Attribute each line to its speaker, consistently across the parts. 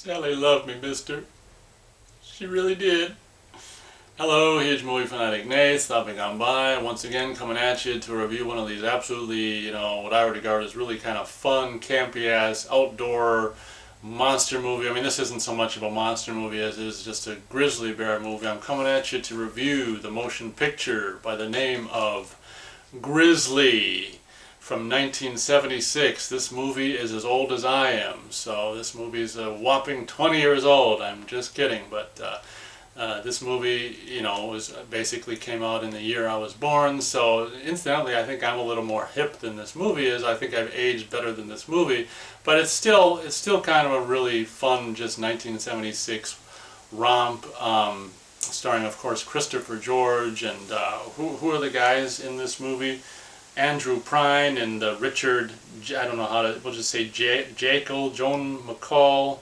Speaker 1: Sally loved me, mister. She really did. Hello, huge movie fanatic Nate, stopping on by. Once again, coming at you to review one of these absolutely, what I would regard as really kind of fun, campy-ass, outdoor monster movie. I mean, this isn't so much of a monster movie as it is just a grizzly bear movie. I'm coming at you to review the motion picture by the name of Grizzly from 1976. This movie is as old as I am, so this movie is a whopping 20 years old. I'm just kidding, but this movie, was basically came out in the year I was born. So incidentally, I think I'm a little more hip than this movie is. I think I've aged better than this movie, but it's still kind of a really fun, just 1976 romp, starring of course Christopher George and who are the guys in this movie? Andrew Prine and Richard, I don't know how to, we'll just say Jekyll, Joan McCall,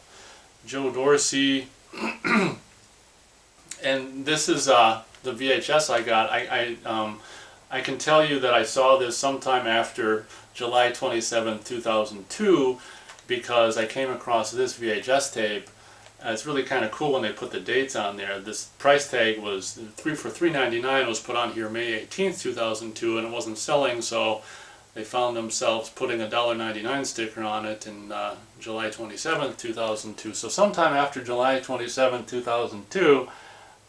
Speaker 1: Joe Dorsey. And this is the VHS I got. I can tell you that I saw this sometime after July 27, 2002, because I came across this VHS tape. It's really kind of cool when they put the dates on there. This price tag was for $3.99 was put on here May 18th, 2002, and it wasn't selling, so they found themselves putting a $1.99 sticker on it in July 27th, 2002. So sometime after July 27th, 2002,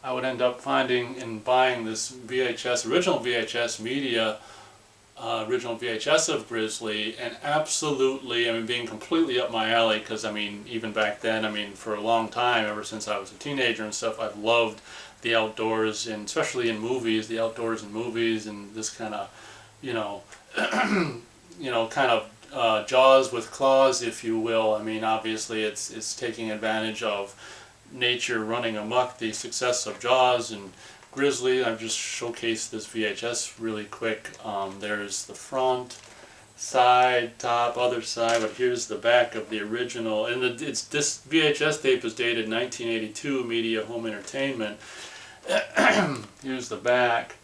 Speaker 1: I would end up finding and buying this VHS, original VHS media, original VHS of Grizzly, and absolutely, being completely up my alley, because, even back then, for a long time, ever since I was a teenager and stuff, I've loved the outdoors, and especially in movies, the outdoors in movies, and this kind of, Jaws with claws, if you will. Obviously, it's taking advantage of nature running amok, the success of Jaws and Grizzly. I've just showcased this VHS really quick. There's the front, side, top, other side, but here's the back of the original. And this VHS tape is dated 1982, Media Home Entertainment. Here's the back.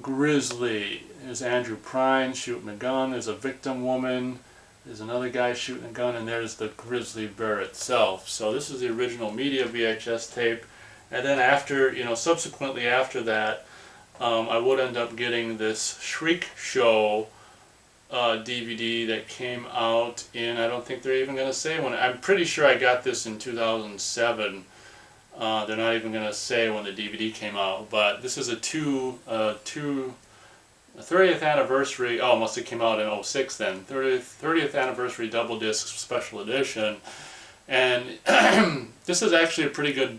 Speaker 1: Grizzly. There's Andrew Prine shooting a gun. There's a victim woman. There's another guy shooting a gun, and there's the grizzly bear itself. So this is the original media VHS tape. And then after, subsequently after that, I would end up getting this Shriek Show DVD that came out in, I don't think they're even going to say when. I'm pretty sure I got this in 2007. They're not even going to say when the DVD came out. But this is a 30th anniversary, it must have came out in 06 then, 30th anniversary double disc special edition. And this is actually a pretty good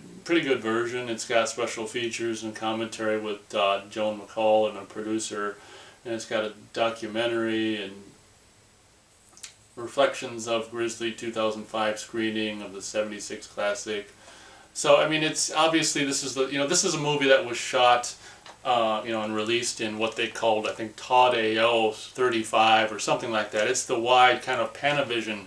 Speaker 1: version. It's got special features and commentary with Joan McCall and a producer, and it's got a documentary and reflections of Grizzly 2005 screening of the 76 classic. So it's obviously this is a movie that was shot and released in what they called, I think, Todd AO 35 or something like that. It's the wide kind of Panavision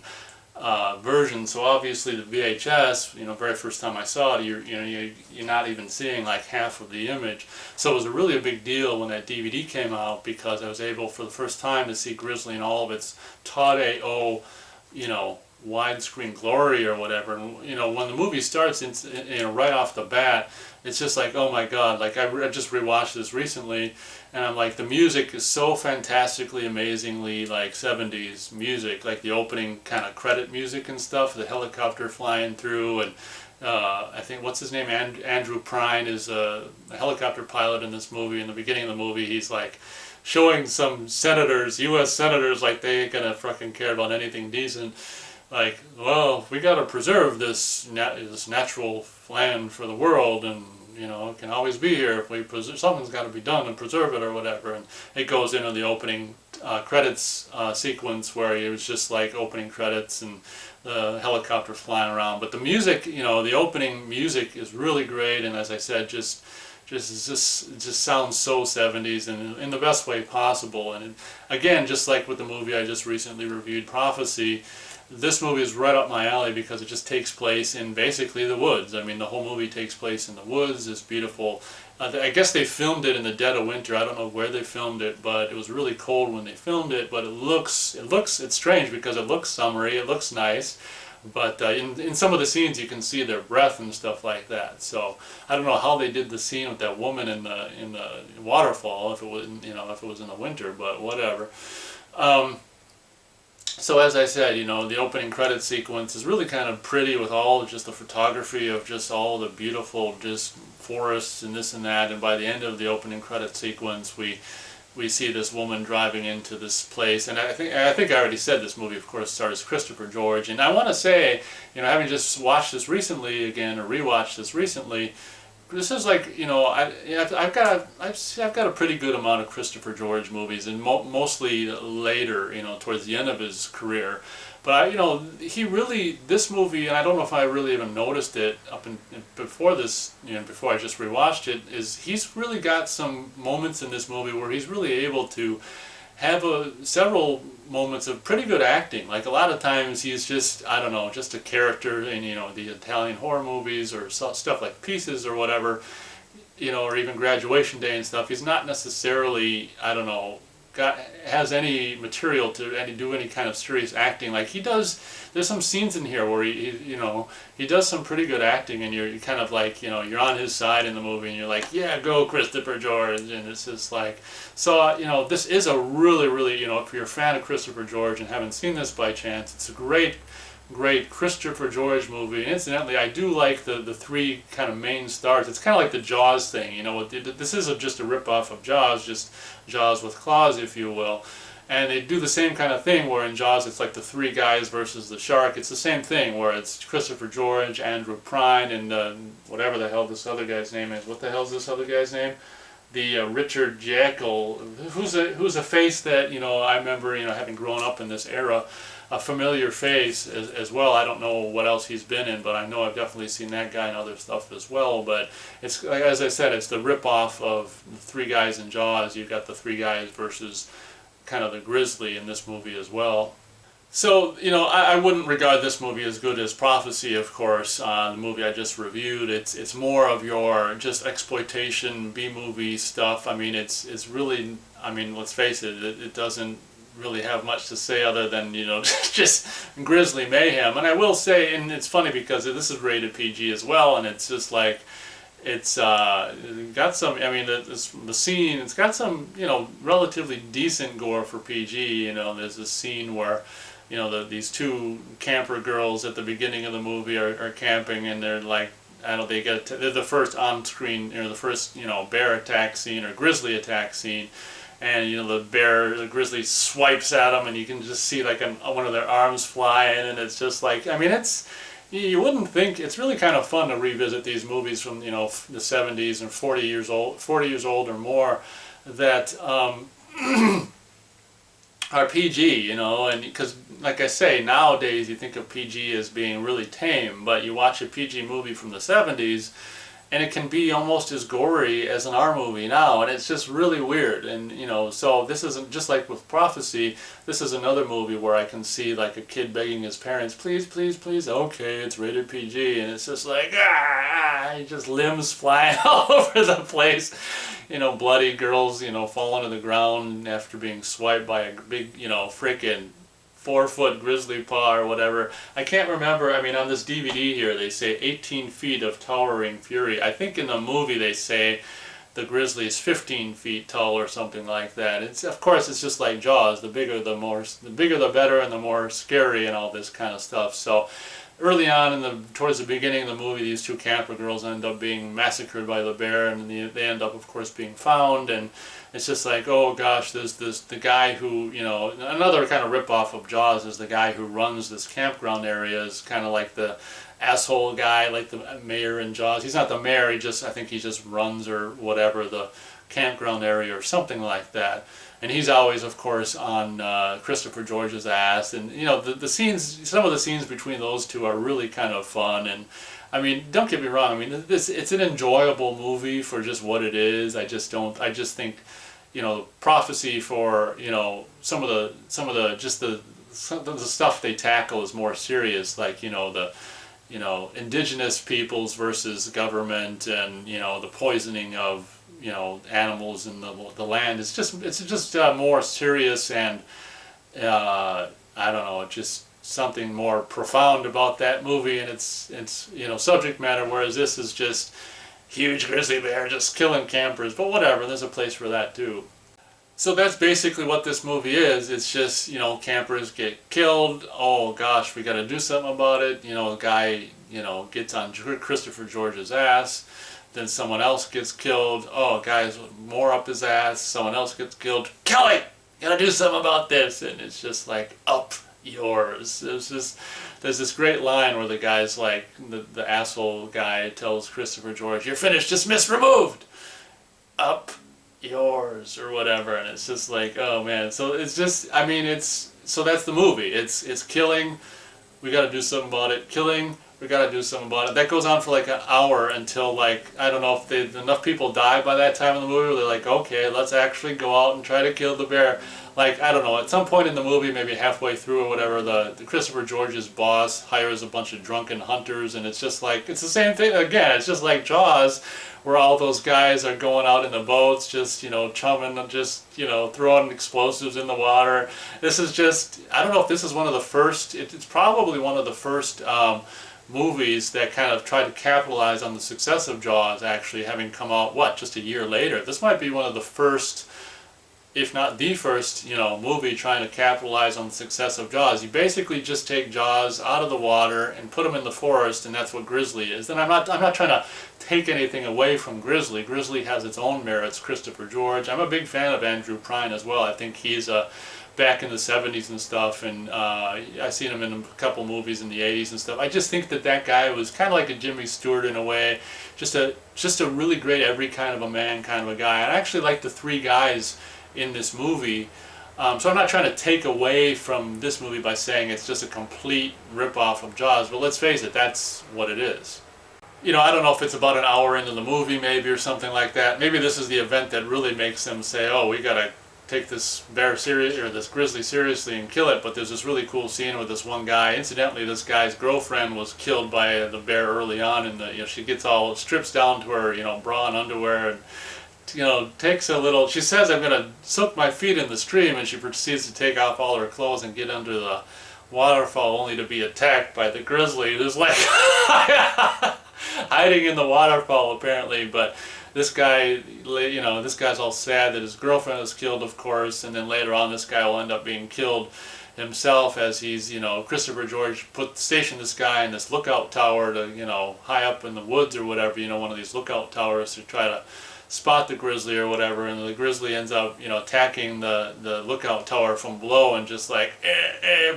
Speaker 1: version. So obviously the VHS, very first time I saw it, you're not even seeing like half of the image. So it was really a big deal when that DVD came out, because I was able for the first time to see Grizzly in all of its Todd AO, widescreen glory or whatever. And when the movie starts, it's, right off the bat, it's just like, oh my god, like I just rewatched this recently, and I'm like, the music is so fantastically, amazingly like 70s music, like the opening kind of credit music and stuff, the helicopter flying through, and I think, what's his name, Andrew Prine is a helicopter pilot in this movie. In the beginning of the movie, he's like showing some senators, U.S. senators, like they ain't gonna fucking care about anything decent. Like, well, we got to preserve this natural land for the world, and it can always be here if we preserve. Something's got to be done to preserve it or whatever. And it goes into the opening credits sequence where it was just like opening credits and the helicopter flying around. But the music, the opening music is really great, and as I said, it just sounds so 70s and in the best way possible. And again, just like with the movie I just recently reviewed, Prophecy, this movie is right up my alley because it just takes place in basically the woods. The whole movie takes place in the woods. It's beautiful. I guess they filmed it in the dead of winter. I don't know where they filmed it, but it was really cold when they filmed it. But it's strange because it looks summery. It looks nice. But in some of the scenes you can see their breath and stuff like that. So I don't know how they did the scene with that woman in the waterfall, if it was, you know, if it was in the winter, but whatever. So as I said, you know, the opening credit sequence is really kind of pretty with all just the photography of just all the beautiful just forests and this and that. And by the end of the opening credit sequence, we see this woman driving into this place. And I think I already said this movie, of course, stars Christopher George. And I want to say, you know, having just watched this recently again, or rewatched this recently, this is like, you know, I've got a pretty good amount of Christopher George movies, and mostly later, you know, towards the end of his career. But you know, he really, this movie, and I don't know if I really even noticed it before this, you know, before I just rewatched it, is he's really got some moments in this movie where he's really able to have several moments of pretty good acting. Like a lot of times he's just, I don't know, just a character in, you know, the Italian horror movies or stuff like Pieces or whatever, you know, or even Graduation Day and stuff. He's not necessarily, I don't know, has any material to do any kind of serious acting like he does. There's some scenes in here where you know, he does some pretty good acting, and you're kind of like, you know, you're on his side in the movie, and you're like, yeah, go Christopher George. And it's just like, so you know, this is a really, you know, if you're a fan of Christopher George and haven't seen this by chance, it's a great Christopher George movie. And incidentally, I do like the three kind of main stars. It's kind of like the Jaws thing, you know. This is just a rip-off of Jaws, just Jaws with claws, if you will. And they do the same kind of thing where in Jaws it's like the three guys versus the shark. It's the same thing where it's Christopher George, Andrew Prine, and whatever the hell this other guy's name is. What the hell's this other guy's name? The Richard Jekyll, who's a face that, you know, I remember, you know, having grown up in this era, a familiar face as well. I don't know what else he's been in, but I know I've definitely seen that guy in other stuff as well. But it's, like, as I said, it's the rip-off of the three guys in Jaws. You've got the three guys versus kind of the Grizzly in this movie as well. So, you know, I wouldn't regard this movie as good as Prophecy, of course, the movie I just reviewed. It's more of your just exploitation B-movie stuff. I mean, it's really, I mean, let's face it, it doesn't really have much to say other than, you know, just grisly mayhem. And I will say, and it's funny because this is rated PG as well, and it's just like, it's got some, I mean, the scene, it's got some, you know, relatively decent gore for PG. You know, there's this scene where, you know, these two camper girls at the beginning of the movie are camping, and they're like, I don't know, they're the first on-screen, you know, the first, you know, bear attack scene or grizzly attack scene. And, you know, the grizzly swipes at them, and you can just see like one of their arms flying, and it's just like, I mean, you wouldn't think, it's really kind of fun to revisit these movies from, you know, the 70s and 40 years old or more that are PG, you know, and because, like I say, nowadays you think of PG as being really tame, but you watch a PG movie from the 70s, and it can be almost as gory as an R movie now, and it's just really weird. And, you know, so this isn't, just like with Prophecy, this is another movie where I can see like a kid begging his parents, please, please, please, okay, it's rated PG, and it's just like, just limbs flying all over the place, you know, bloody girls, you know, falling to the ground after being swiped by a big, you know, frickin' 4-foot grizzly paw or whatever. I can't remember, I mean, on this DVD here they say 18 feet of towering fury. I think in the movie they say the grizzly is 15 feet tall or something like that. It's, of course, it's just like Jaws, the bigger the better, and the more scary and all this kind of stuff. So early on, towards the beginning of the movie, these two camper girls end up being massacred by the bear, and they end up, of course, being found. And it's just like, oh gosh, there's the guy who, you know, another kind of rip-off of Jaws is the guy who runs this campground area is kind of like the asshole guy, like the mayor in Jaws. He's not the mayor, I think he just runs or whatever the campground area or something like that. And he's always, of course, on Christopher George's ass. And, you know, the scenes, some of the scenes between those two are really kind of fun. And, I mean, don't get me wrong, I mean, it's an enjoyable movie for just what it is. I just think, you know, Prophecy for, you know, some of the stuff they tackle is more serious, like, you know, indigenous peoples versus government, and, you know, the poisoning of, you know, animals in the land. It's just more serious, and I don't know, just something more profound about that movie and its you know, subject matter, whereas this is just huge grizzly bear just killing campers. But whatever, there's a place for that too. So that's basically what this movie is. It's just, you know, campers get killed. Oh gosh, we got to do something about it. You know, a guy, you know, gets on Christopher George's ass. Then someone else gets killed. Oh, guy's more up his ass. Someone else gets killed. Kelly, gotta do something about this. And it's just like, up yours. There's this great line where the guy's like, the asshole guy tells Christopher George, "You're finished, dismissed, removed. Up yours," or whatever. And it's just like, oh man. So it's just, I mean, so that's the movie. It's killing, we gotta do something about it. Killing, we gotta do something about it. That goes on for like an hour until, like, I don't know if enough people die by that time in the movie where they're like, okay, let's actually go out and try to kill the bear. Like, I don't know, at some point in the movie, maybe halfway through or whatever, the Christopher George's boss hires a bunch of drunken hunters, and it's just like, it's the same thing again. It's just like Jaws, where all those guys are going out in the boats, just, you know, chumming, just, you know, throwing explosives in the water. This is just, I don't know if this is one of the first, it's probably one of the first movies that kind of tried to capitalize on the success of Jaws, actually having come out, what, just a year later. This might be one of the first, if not the first, you know, movie trying to capitalize on the success of Jaws. You basically just take Jaws out of the water and put them in the forest, and that's what Grizzly is. And I'm not trying to take anything away from Grizzly. Grizzly has its own merits, Christopher George. I'm a big fan of Andrew Prine as well. I think he's back in the 70s and stuff, and I've seen him in a couple movies in the 80s and stuff. I just think that guy was kind of like a Jimmy Stewart in a way, just a really great every kind of a man kind of a guy. I actually like the three guys in this movie. So I'm not trying to take away from this movie by saying it's just a complete rip-off of Jaws, but let's face it, that's what it is. You know, I don't know if it's about an hour into the movie maybe or something like that. Maybe this is the event that really makes them say, oh, we gotta take this bear serious, or this grizzly seriously and kill it. But there's this really cool scene with this one guy. Incidentally, this guy's girlfriend was killed by the bear early on, and you know, she gets all, strips down to her, you know, bra and underwear, and you know, takes a little, she says, "I'm gonna soak my feet in the stream," and she proceeds to take off all her clothes and get under the waterfall, only to be attacked by the grizzly, who's like hiding in the waterfall apparently. But this guy, you know, this guy's all sad that his girlfriend is killed, of course, and then later on this guy will end up being killed himself, as he's, you know, Christopher George stationed this guy in this lookout tower to, you know, high up in the woods or whatever, you know, one of these lookout towers to try to spot the grizzly or whatever, and the grizzly ends up, you know, attacking the lookout tower from below and just like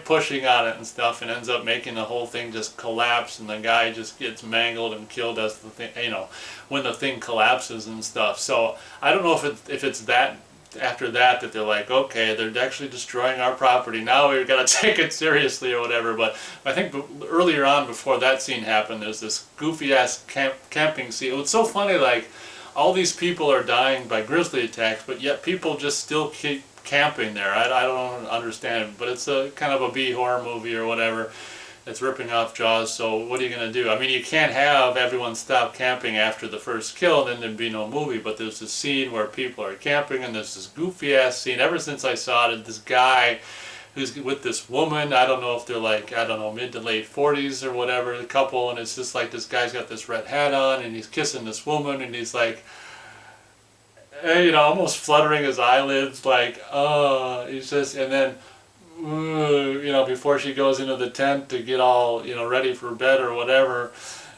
Speaker 1: pushing on it and stuff, and ends up making the whole thing just collapse, and the guy just gets mangled and killed as the thing, you know, when the thing collapses and stuff. So I don't know if it's that after that they're like, okay, they're actually destroying our property, now we've got to take it seriously or whatever. But I think earlier on, before that scene happened, there's this goofy ass camping scene. It was so funny, like, all these people are dying by grizzly attacks, but yet people just still keep camping there. I don't understand it, but it's a kind of a B horror movie or whatever. It's ripping off Jaws, so what are you going to do? I mean, you can't have everyone stop camping after the first kill, and then there'd be no movie. But there's this scene where people are camping, and there's this goofy ass scene. Ever since I saw it, this guy who's with this woman, I don't know if they're like, I don't know, mid to late 40s or whatever, the couple, and it's just like this guy's got this red hat on, and he's kissing this woman, and he's like, you know, almost fluttering his eyelids, like, oh, he's just, and then, you know, before she goes into the tent to get all, you know, ready for bed or whatever,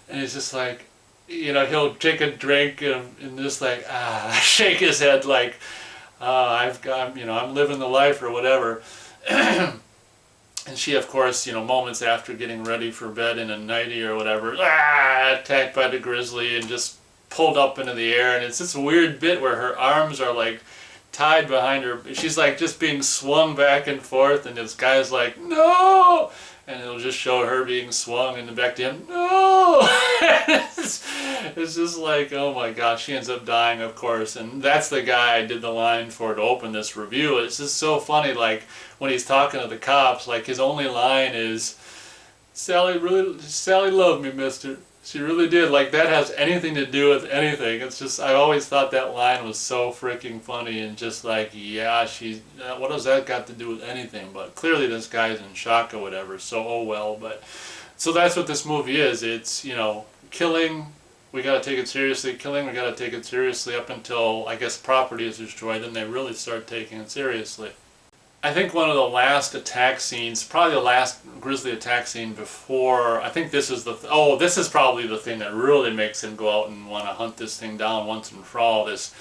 Speaker 1: and he's just like, you know, he'll take a drink and just like, shake his head like, I've got, you know, I'm living the life or whatever. And she, of course, you know, moments after getting ready for bed in a nightie or whatever, attacked by the grizzly and just pulled up into the air. And it's this weird bit where her arms are like tied behind her. She's like just being swung back and forth, and this guy's like, no! And it'll just show her being swung and back to him, no! It's just like, oh my gosh, she ends up dying, of course. And that's the guy I did the line for to open this review. It's just so funny, like, when he's talking to the cops, like, his only line is, Sally loved me, mister. She really did. Like, that has anything to do with anything. It's just, I always thought that line was so freaking funny, and just like, yeah, what does that got to do with anything? But clearly this guy's in shock or whatever, so oh well. But, so that's what this movie is. It's, you know, killing, we gotta take it seriously. Killing, we gotta take it seriously up until, I guess, property is destroyed, then they really start taking it seriously. I think one of the last attack scenes, probably the last Grizzly attack scene before, I think this is this is probably the thing that really makes him go out and want to hunt this thing down once and for all. This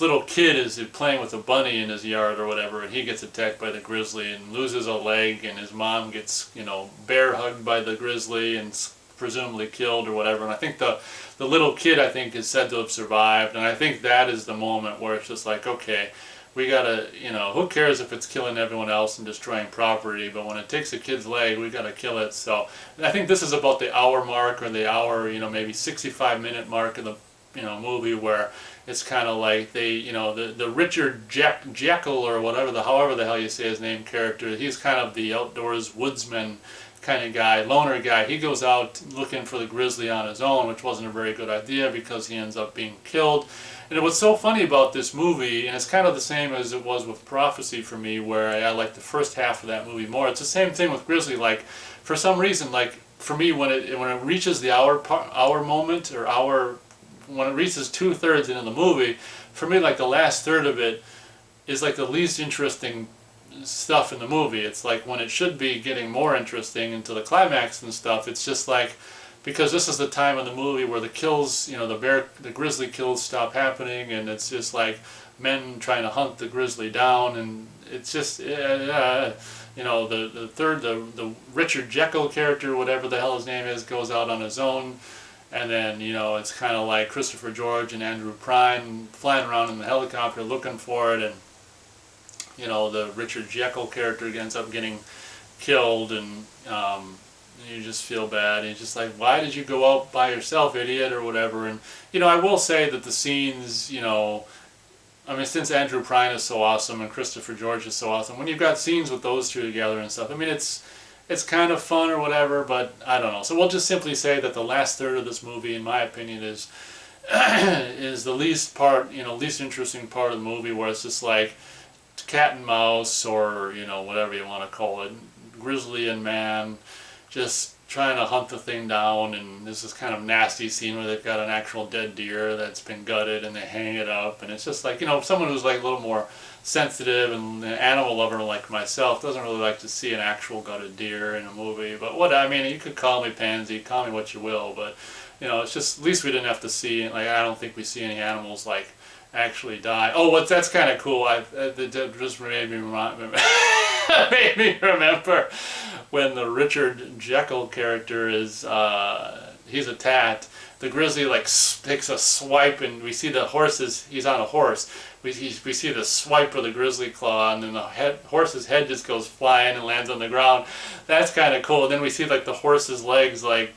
Speaker 1: little kid is playing with a bunny in his yard or whatever, and he gets attacked by the Grizzly and loses a leg, and his mom gets, you know, bear hugged by the Grizzly and presumably killed or whatever. And I think the little kid, I think, is said to have survived, and I think that is the moment where it's just like, okay, we gotta, you know, who cares if it's killing everyone else and destroying property, but when it takes a kid's leg, we gotta kill it. So I think this is about the hour mark, or the hour, you know, maybe 65-minute mark of the, you know, movie, where it's kind of like they, you know, the Richard Jekyll or whatever, however the hell you say his name, character, he's kind of the outdoors woodsman kind of guy, loner guy. He goes out looking for the Grizzly on his own, which wasn't a very good idea because he ends up being killed. And what's so funny about this movie, and it's kind of the same as it was with Prophecy for me, where I like the first half of that movie more. It's the same thing with Grizzly. Like, for some reason, like for me, when it reaches the hour moment, or when it reaches 2/3 into the movie, for me, like the last third of it is like the least interesting stuff in the movie. It's like when it should be getting more interesting into the climax and stuff. It's just like, because this is the time in the movie where the kills, you know, the Grizzly kills stop happening, and it's just like men trying to hunt the Grizzly down, and it's just, you know, the Richard Jekyll character, whatever the hell his name is, goes out on his own, and then, you know, it's kind of like Christopher George and Andrew Prine flying around in the helicopter looking for it, and, you know, the Richard Jekyll character ends up getting killed, and you just feel bad. And you're just like, why did you go out by yourself, idiot, or whatever? And, you know, I will say that the scenes, you know, I mean, since Andrew Prine is so awesome and Christopher George is so awesome, when you've got scenes with those two together and stuff, I mean, it's kind of fun or whatever, but I don't know. So we'll just simply say that the last third of this movie, in my opinion, is the least interesting part of the movie, where it's just like cat and mouse, or, you know, whatever you want to call it, Grizzly and man, just trying to hunt the thing down. And there's this kind of nasty scene where they've got an actual dead deer that's been gutted, and they hang it up, and it's just like, you know, someone who's like a little more sensitive and an animal lover like myself doesn't really like to see an actual gutted deer in a movie. But what, I mean, you could call me pansy, call me what you will, but, you know, it's just, at least we didn't have to see, like, I don't think we see any animals like actually die. Oh, that's kind of cool. That just made me made me remember when the Richard Jekyll character is he's attacked. The Grizzly like takes a swipe, and we see the horses. He's on a horse. We see the swipe of the Grizzly claw, and then the horse's head just goes flying and lands on the ground. That's kind of cool. And then we see like the horse's legs like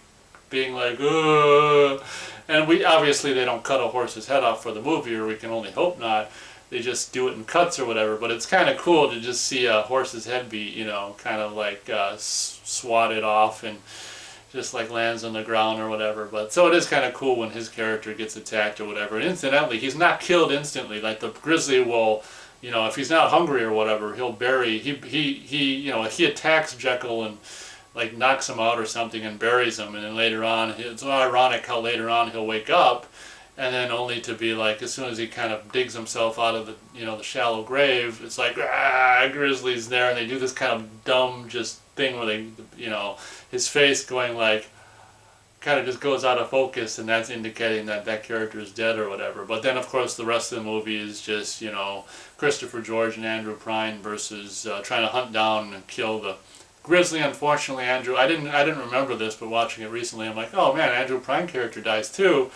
Speaker 1: being like, ugh. And we obviously they don't cut a horse's head off for the movie, or we can only hope not. They just do it in cuts or whatever. But it's kind of cool to just see a horse's head be, you know, kind of like swatted off and just like lands on the ground or whatever. But so it is kind of cool when his character gets attacked or whatever. And incidentally, he's not killed instantly. Like the Grizzly will, you know, if he's not hungry or whatever, he'll bury. You know, he attacks Jekyll and like knocks him out or something and buries him, and then later on, it's ironic how later on he'll wake up, and then only to be like, as soon as he kind of digs himself out of the, you know, the shallow grave, it's like, Grizzly's there, and they do this kind of dumb just thing where they, you know, his face going like, kind of just goes out of focus, and that's indicating that that character is dead or whatever. But then of course the rest of the movie is just, you know, Christopher George and Andrew Prine versus trying to hunt down and kill the Grizzly. Unfortunately, Andrew, I didn't remember this, but watching it recently, I'm like, oh man, Andrew Prine character dies too.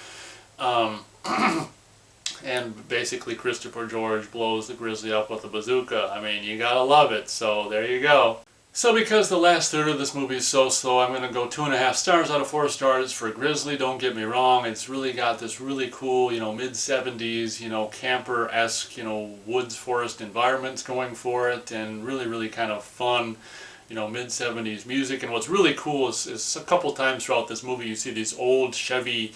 Speaker 1: And basically Christopher George blows the Grizzly up with a bazooka. I mean, you gotta love it, so there you go. So because the last third of this movie is so slow, I'm gonna go 2.5 stars out of 4 stars for Grizzly. Don't get me wrong, it's really got this really cool, you know, mid-70s, you know, camper-esque, you know, woods, forest environments going for it, and really, really kind of fun. mid-70s music. And what's really cool is a couple times throughout this movie you see these old Chevy,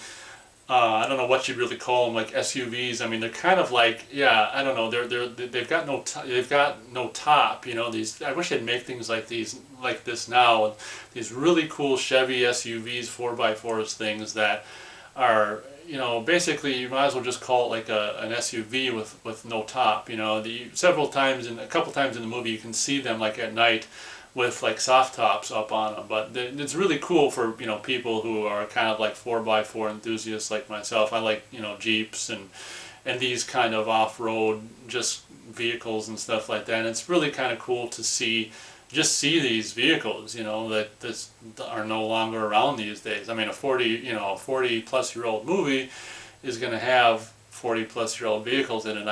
Speaker 1: I don't know what you'd really call them, like SUVs. I mean, they're kind of like, yeah, I don't know, they've got no top. These, I wish they'd make things like this now. These really cool Chevy SUVs, 4x4s things that are, basically you might as well just call it like an SUV with no top. A couple times in the movie you can see them like at night with like soft tops up on them, but it's really cool for people who are kind of like 4x4 enthusiasts like myself. I like Jeeps and these kind of off-road just vehicles and stuff like that. And it's really kind of cool to see these vehicles that are no longer around these days. I mean, a 40 plus year old movie is going to have 40 plus year old vehicles in it.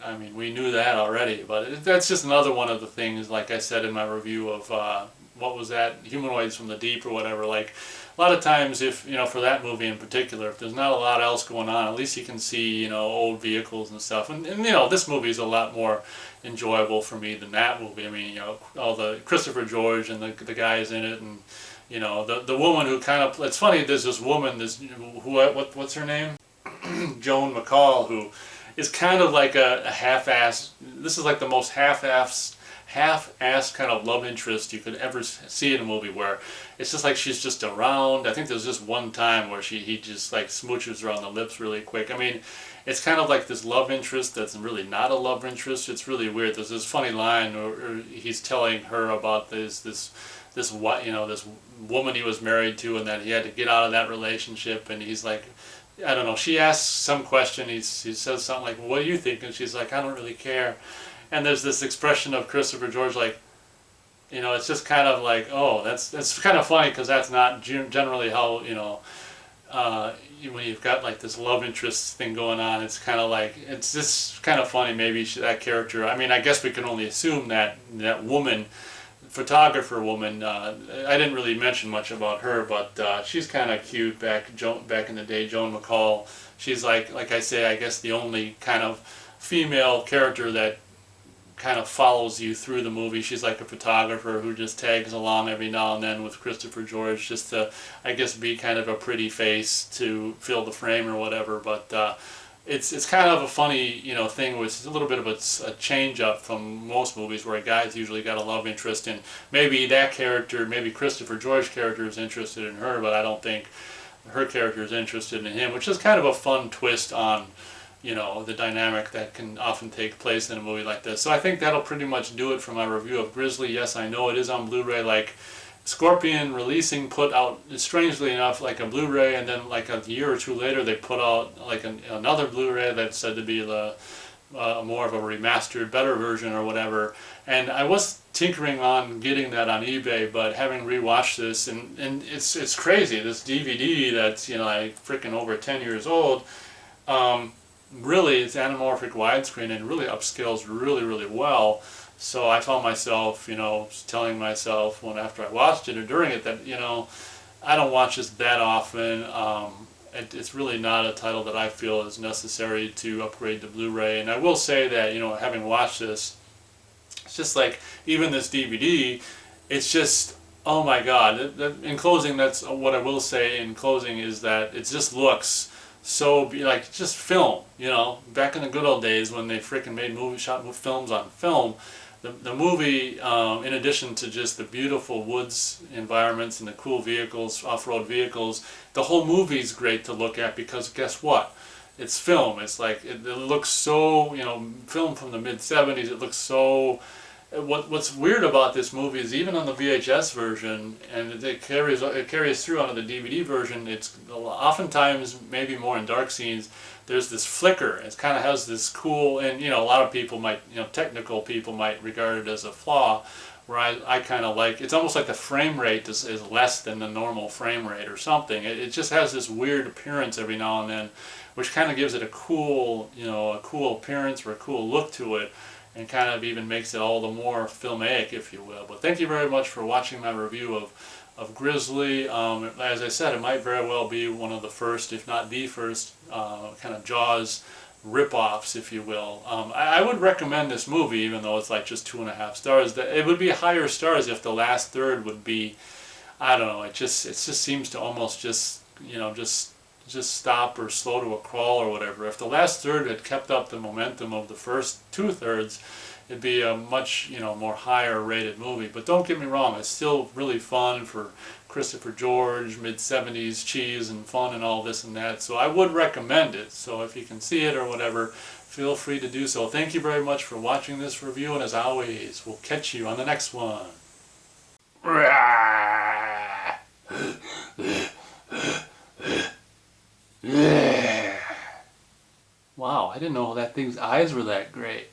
Speaker 1: I mean, we knew that already, but that's just another one of the things, like I said in my review of, what was that, Humanoids from the Deep or whatever. Like, a lot of times if, for that movie in particular, if there's not a lot else going on, at least you can see, old vehicles and stuff. And this movie is a lot more enjoyable for me than that movie. I mean, all the Christopher George and the guys in it, and, the woman who kind of, it's funny, there's this woman, what's her name? Joan McCall, who is kind of like a half-ass, this is like the most half-ass kind of love interest you could ever see in a movie, where it's just like she's just around. I think there's just one time where he just like smooches her on the lips really quick. I mean, it's kind of like this love interest that's really not a love interest. It's really weird. There's this funny line where he's telling her about this woman he was married to, and that he had to get out of that relationship, and he's like, I don't know, she asks some question, he says something like, what do you think? And she's like, I don't really care. And there's this expression of Christopher George, like, it's just kind of like, oh, that's kind of funny, because that's not generally how, when you've got like this love interest thing going on, it's kind of like, it's just kind of funny. Maybe that character, I mean, I guess we can only assume that woman, photographer woman, I didn't really mention much about her, but she's kind of cute back in the day, Joan McCall. She's like I say, I guess the only kind of female character that kind of follows you through the movie. She's like a photographer who just tags along every now and then with Christopher George, just to, I guess, be kind of a pretty face to fill the frame or whatever. But it's kind of a funny thing, which is a little bit of a change up from most movies where a guy's usually got a love interest, and maybe that character, maybe Christopher George's character is interested in her, but I don't think her character is interested in him, which is kind of a fun twist on the dynamic that can often take place in a movie like this. So I think that'll pretty much do it for my review of Grizzly. Yes, I know it is on Blu-ray. Like Scorpion Releasing put out, strangely enough, like a Blu-ray, and then like a year or two later they put out like another Blu-ray that's said to be the more of a remastered, better version or whatever. And I was tinkering on getting that on eBay, but having rewatched this, and it's crazy. This DVD that's like freaking over 10 years old. Really, it's anamorphic widescreen and really upscales really, really well. So I found myself, telling myself after I watched it or during it that, I don't watch this that often. It's really not a title that I feel is necessary to upgrade to Blu-ray. And I will say that, having watched this, it's just like, even this DVD, it's just, oh my God. In closing, that's what I will say in closing, is that it just looks so like just film, back in the good old days when they freaking shot films on film. The movie, in addition to just the beautiful woods environments and the cool vehicles, off-road vehicles, the whole movie's great to look at, because guess what? It's film. It's like, it looks so, film from the mid-70s, it looks so... What's weird about this movie is even on the VHS version, and it carries through onto the DVD version, it's oftentimes, maybe more in dark scenes, there's this flicker. It kind of has this cool, and a lot of people might, technical people might regard it as a flaw, where I kind of like, it's almost like the frame rate is less than the normal frame rate or something. It just has this weird appearance every now and then, which kind of gives it a cool, a cool appearance or a cool look to it, and kind of even makes it all the more filmic, if you will. But thank you very much for watching my review of Grizzly. As I said, it might very well be one of the first, if not the first, kind of Jaws rip-offs, if you will. I would recommend this movie, even though it's like just 2.5 stars. That it would be higher stars if the last third would be, I don't know. It just seems to almost just just stop or slow to a crawl or whatever. If the last third had kept up the momentum of the first 2/3, it'd be a much more higher rated movie. But don't get me wrong, it's still really fun for Christopher George, mid-70s cheese and fun and all this and that. So I would recommend it. So if you can see it or whatever, feel free to do so. Thank you very much for watching this review, and as always, we'll catch you on the next one. Wow, I didn't know that thing's eyes were that great.